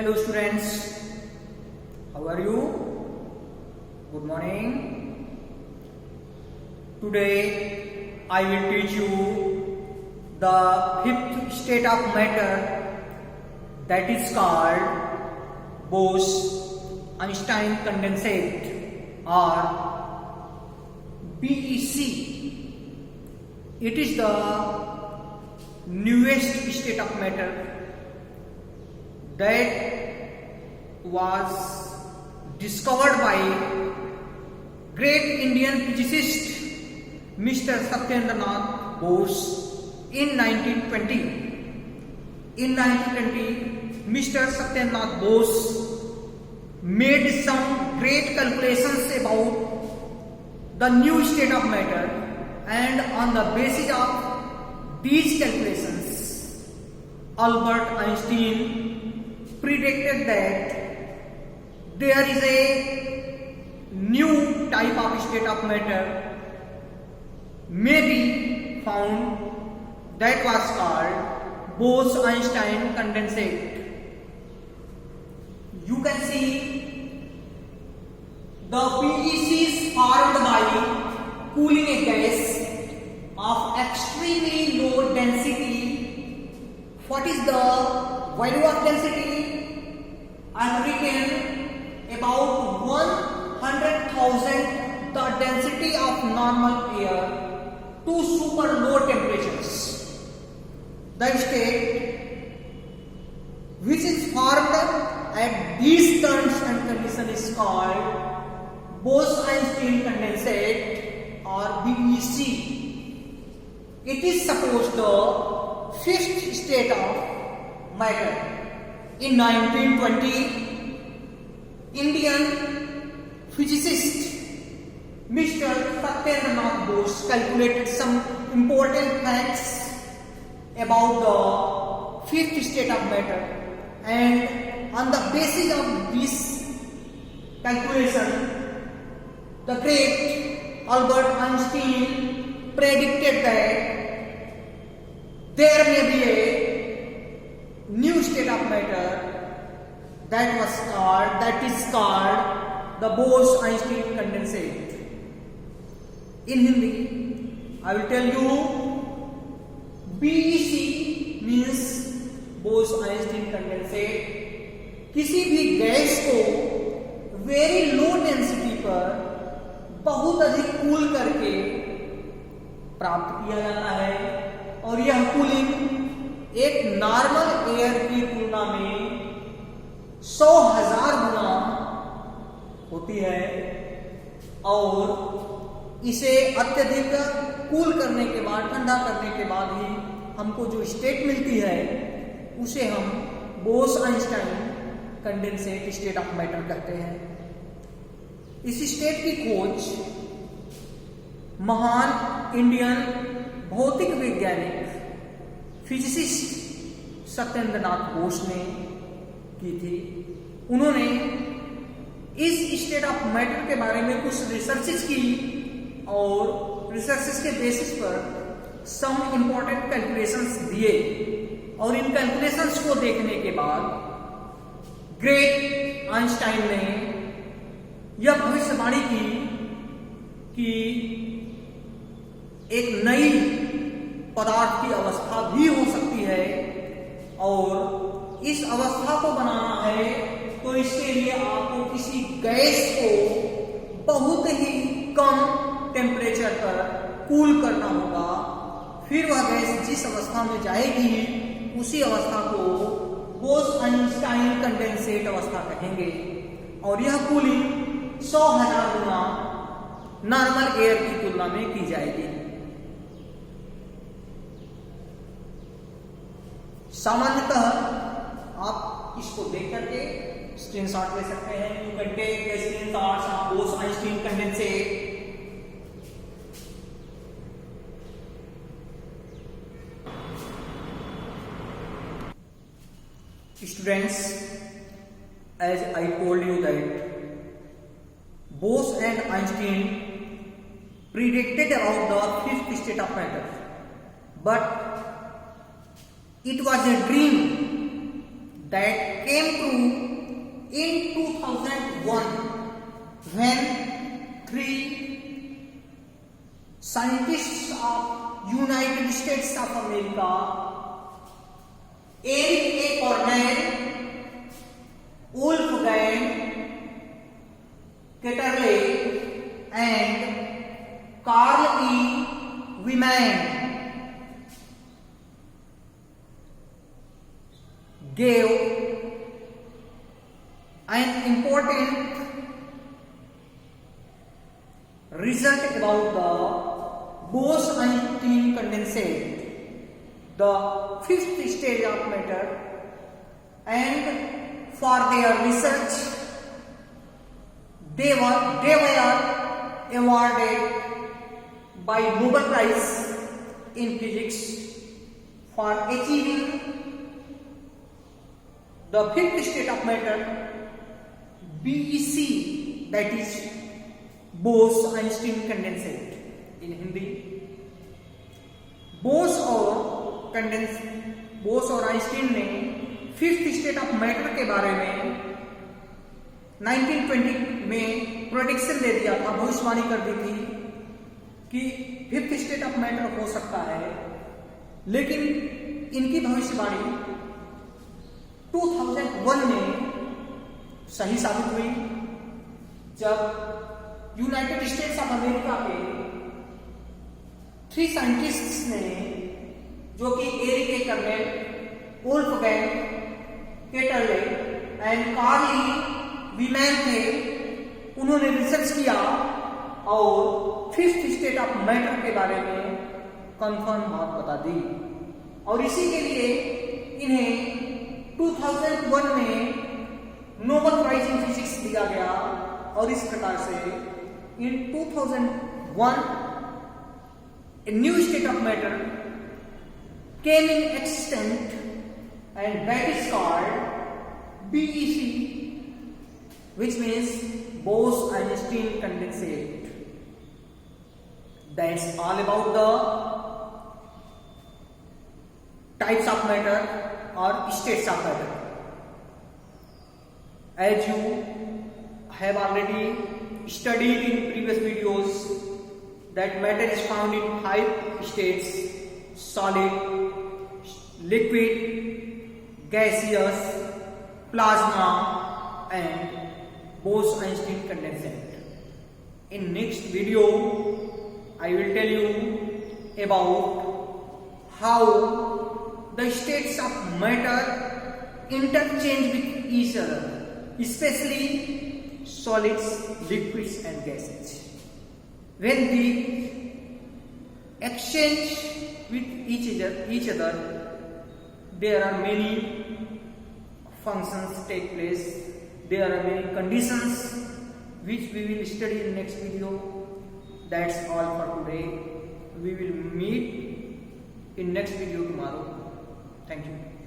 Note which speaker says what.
Speaker 1: Hello students, how are you? Good morning. Today I will teach you the fifth state of matter, that is called Bose-Einstein condensate or BEC. It is the newest state of matter that was discovered by great Indian physicist Mr. Satyendra Nath Bose in 1920. In 1920, Mr. Satyendra Nath Bose made some great calculations about the new state of matter, and on the basis of these calculations, Albert Einstein predicted that there is a new type of state of matter may be found, that was called Bose-Einstein condensate. You can see the BEC is formed by cooling a gas of extremely low density. What is the value of density? I have written about 100,000 the density of normal air to super low temperatures. The state which is formed at these terms and conditions is called Bose-Einstein condensate or BEC. It is supposed the fifth state of matter. In 1920, Indian physicist Mr. Satyendra Nath Bose calculated some important facts about the fifth state of matter, and on the basis of this calculation, the great Albert Einstein predicted that there may be a new state of matter that is called the Bose-Einstein condensate. In Hindi, I will tell you BEC means Bose-Einstein condensate. किसी भी gas को very low density पर बहुत अधिक cool करके प्राप्त किया जाता है, और यह कूलिंग एक नॉर्मल एयर की तुलना में 100,000 गुना होती है, और इसे अत्यधिक कूल करने के बाद, ठंडा करने के बाद ही हमको जो स्टेट मिलती है उसे हम बोस-आइंस्टाइन कंडेंसेट स्टेट ऑफ मैटर कहते हैं। इस स्टेट की खोज महान इंडियन भौतिक वैज्ञानिक फिजिसिस्ट सत्येंद्र नाथ बोस ने की थी। उन्होंने इस स्टेट ऑफ मैटर के बारे में कुछ रिसर्चेस की, और रिसर्चेस के बेसिस पर सम इंपॉर्टेंट कैलकुलेशंस दिए, और इन कैलकुलेशंस को देखने के बाद ग्रेट आइंस्टाइन ने यह भविष्यवाणी की कि एक नई पदार्थ की अवस्था भी हो सकती है, और इस अवस्था को बनाना है तो इसके लिए आपको किसी गैस को बहुत ही कम टेम्परेचर पर कूल करना होगा। फिर वह गैस जिस अवस्था में जाएगी उसी अवस्था को बोस-आइंस्टाइन कंडेंसेट अवस्था कहेंगे, और यह कूलिंग 100,000 गुना नॉर्मल एयर की तुलना में की जाएगी। सामान्यतः आप इसको देख करके स्क्रीनशॉट ले सकते हैं। You can take the screenshots of Bose Einstein condensate. Students, as I told you that Bose and Einstein predicted about the fifth state of matter, but it was a dream that came true in 2001 when 3 scientists of United States of America, Eric A. Cornell, Wolfgang Ketterle, and Carl E. Wieman gave an important result about the Bose-Einstein condensate, the fifth stage of matter, and for their research they were awarded by Nobel Prize in Physics for achieving the fifth state of matter, BEC, that is Bose-Einstein condensate in Hindi. Bose और Einstein ने fifth state of matter के बारे में 1920 में prediction दे दिया था, भविष्यवाणी कर दी थी कि फिफ्थ स्टेट ऑफ मैटर हो सकता है, लेकिन इनकी भविष्यवाणी 2001 में सही साबित हुई जब यूनाइटेड स्टेट्स ऑफ अमेरिका के 3 साइंटिस्ट्स ने, जो कि Eric A Cornell, Wolfgang Ketterle and Carl E Wieman थे, उन्होंने रिसर्च किया और फिफ्थ स्टेट ऑफ मैटर के बारे में कंफर्म बात बता दी, और इसी के लिए इन्हें 2001 में नोबेल प्राइज इन फिजिक्स दिया गया। और इस प्रकार से इन 2001 a new state of matter came in existence, and that is called BEC, which means Bose-Einstein condensate. That's all about the types of matter or states of matter. As you have already studied in previous videos, that matter is found in 5 states: solid, liquid, gaseous, plasma, and Bose-Einstein condensate. In next video, I will tell you about how the states of matter interchange with each other, especially solids, liquids, and gases. When we exchange with each other, there are many functions take place. There are many conditions which we will study in next video. That's all for today. We will meet in next video tomorrow. Thank you.